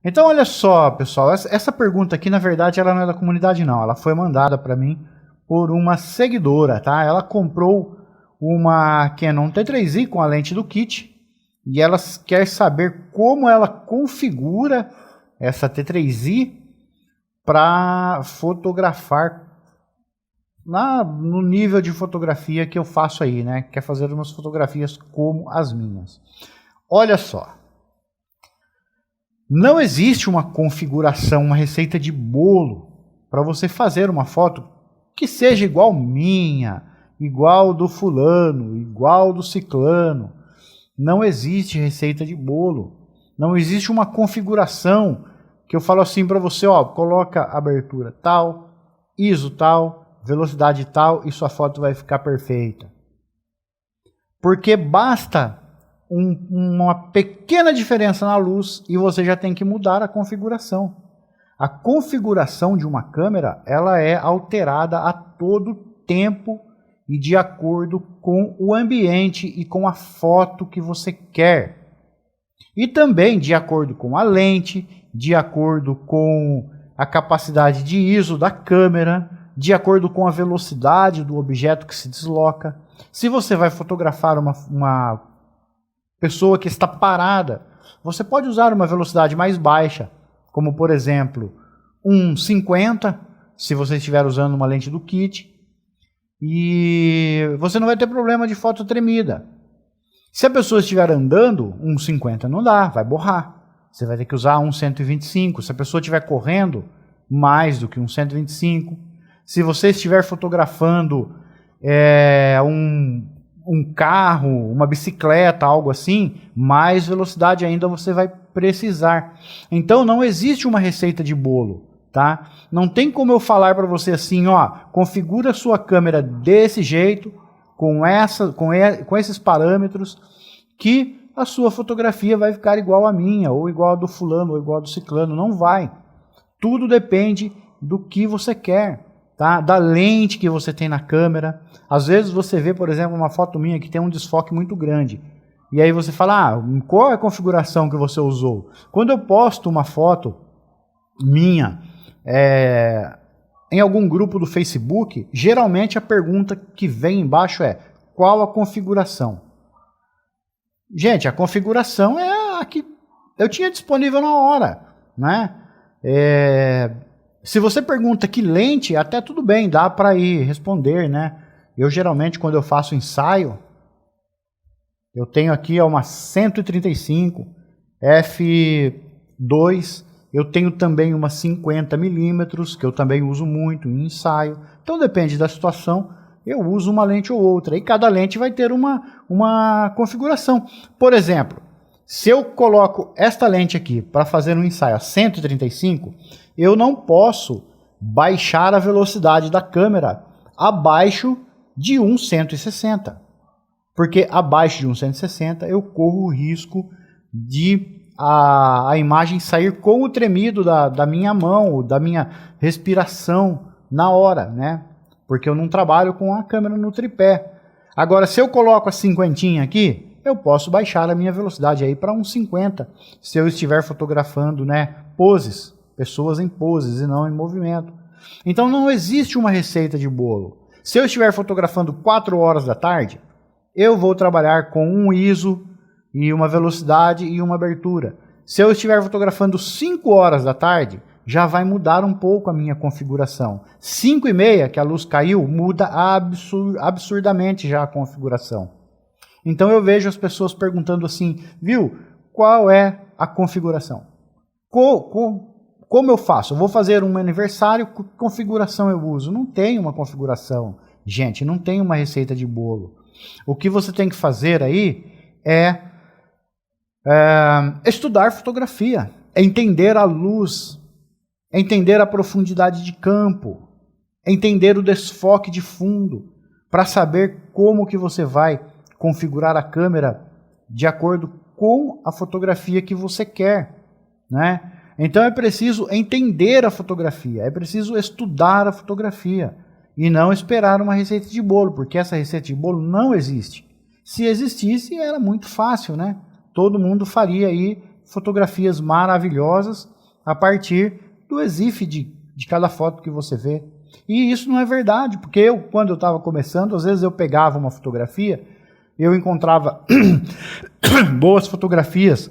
Então, olha só, pessoal, essa pergunta aqui, na verdade, ela não é da comunidade, não. Ela foi mandada para mim por uma seguidora, tá? Ela comprou uma Canon T3i com a lente do kit e ela quer saber como ela configura essa T3i para fotografar no nível de fotografia que eu faço aí, né? Quer fazer umas fotografias como as minhas. Olha só. Não existe uma configuração, uma receita de bolo para você fazer uma foto que seja igual minha, igual do fulano, igual do ciclano. Não existe receita de bolo. Não existe uma configuração que eu falo assim para você, ó, coloca abertura tal, ISO tal, velocidade tal e sua foto vai ficar perfeita. Porque basta uma pequena diferença na luz e você já tem que mudar a configuração. A configuração de uma câmera ela é alterada a todo tempo e de acordo com o ambiente e com a foto que você quer. E também de acordo com a lente, de acordo com a capacidade de ISO da câmera, de acordo com a velocidade do objeto que se desloca. Se você vai fotografar uma pessoa que está parada, você pode usar uma velocidade mais baixa, como por exemplo 1,50, se você estiver usando uma lente do kit, e você não vai ter problema de foto tremida. Se a pessoa estiver andando, 1,50 não dá, vai borrar. Você vai ter que usar 1,125. Se a pessoa estiver correndo, mais do que 1,125. Se você estiver fotografando um carro, uma bicicleta, algo assim, mais velocidade ainda você vai precisar. Então não existe uma receita de bolo, tá? Não tem como eu falar para você assim, ó, configura a sua câmera desse jeito, com esses parâmetros, que a sua fotografia vai ficar igual à minha, ou igual a do fulano, ou igual a do ciclano. Não vai. Tudo depende do que você quer, tá? Da lente que você tem na câmera. Às vezes você vê, por exemplo, uma foto minha que tem um desfoque muito grande. E aí você fala, qual é a configuração que você usou? Quando eu posto uma foto minha em algum grupo do Facebook, geralmente a pergunta que vem embaixo é, qual a configuração? Gente, a configuração é a que eu tinha disponível na hora, né? Se você pergunta que lente, até tudo bem, dá para ir responder, né? Eu geralmente, quando eu faço ensaio, eu tenho aqui uma 135 f2, eu tenho também uma 50mm, que eu também uso muito em ensaio. Então depende da situação, eu uso uma lente ou outra. E cada lente vai ter uma configuração. Por exemplo, se eu coloco esta lente aqui para fazer um ensaio a 135, eu não posso baixar a velocidade da câmera abaixo de 1,160. Porque abaixo de 1,160 eu corro o risco de a imagem sair com o tremido da minha mão, da minha respiração na hora, né? Porque eu não trabalho com a câmera no tripé. Agora, se eu coloco a 50 aqui, eu posso baixar a minha velocidade aí para 1,50, se eu estiver fotografando, né, poses, pessoas em poses e não em movimento. Então não existe uma receita de bolo. Se eu estiver fotografando 4 horas da tarde, eu vou trabalhar com um ISO e uma velocidade e uma abertura. Se eu estiver fotografando 5 horas da tarde, já vai mudar um pouco a minha configuração. 5h30, que a luz caiu, muda absurdamente já a configuração. Então eu vejo as pessoas perguntando assim, viu, qual é a configuração? Como eu faço? Eu vou fazer um aniversário, que configuração eu uso? Não tem uma configuração, gente, não tem uma receita de bolo. O que você tem que fazer aí é estudar fotografia, é entender a luz, é entender a profundidade de campo, é entender o desfoque de fundo, para saber como que você vai configurar a câmera de acordo com a fotografia que você quer, né? Então é preciso entender a fotografia, é preciso estudar a fotografia e não esperar uma receita de bolo, porque essa receita de bolo não existe. Se existisse, era muito fácil, né? Todo mundo faria aí fotografias maravilhosas a partir do EXIF de cada foto que você vê. E isso não é verdade, porque quando eu estava começando, às vezes eu pegava uma fotografia, eu encontrava boas fotografias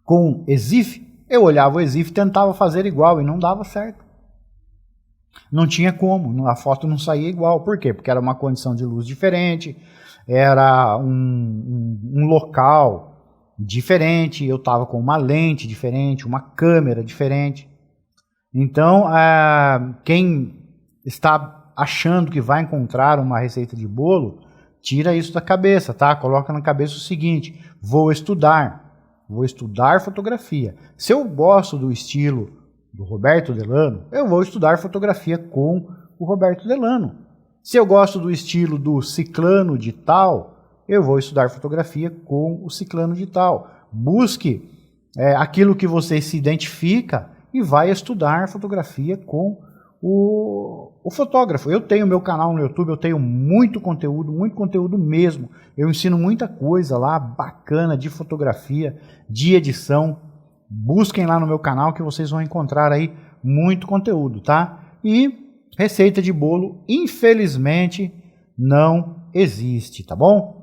com EXIF, eu olhava o EXIF e tentava fazer igual e não dava certo. Não tinha como, a foto não saía igual. Por quê? Porque era uma condição de luz diferente, era um local diferente, eu estava com uma lente diferente, uma câmera diferente. Então, quem está achando que vai encontrar uma receita de bolo, tira isso da cabeça, tá? Coloca na cabeça o seguinte: vou estudar fotografia. Se eu gosto do estilo do Roberto Delano, eu vou estudar fotografia com o Roberto Delano. Se eu gosto do estilo do ciclano de tal, eu vou estudar fotografia com o ciclano de tal. Busque aquilo que você se identifica e vai estudar fotografia com o fotógrafo. Eu tenho meu canal no YouTube, eu tenho muito conteúdo mesmo. Eu ensino muita coisa lá bacana de fotografia, de edição. Busquem lá no meu canal que vocês vão encontrar aí muito conteúdo, tá? E receita de bolo, infelizmente, não existe, tá bom?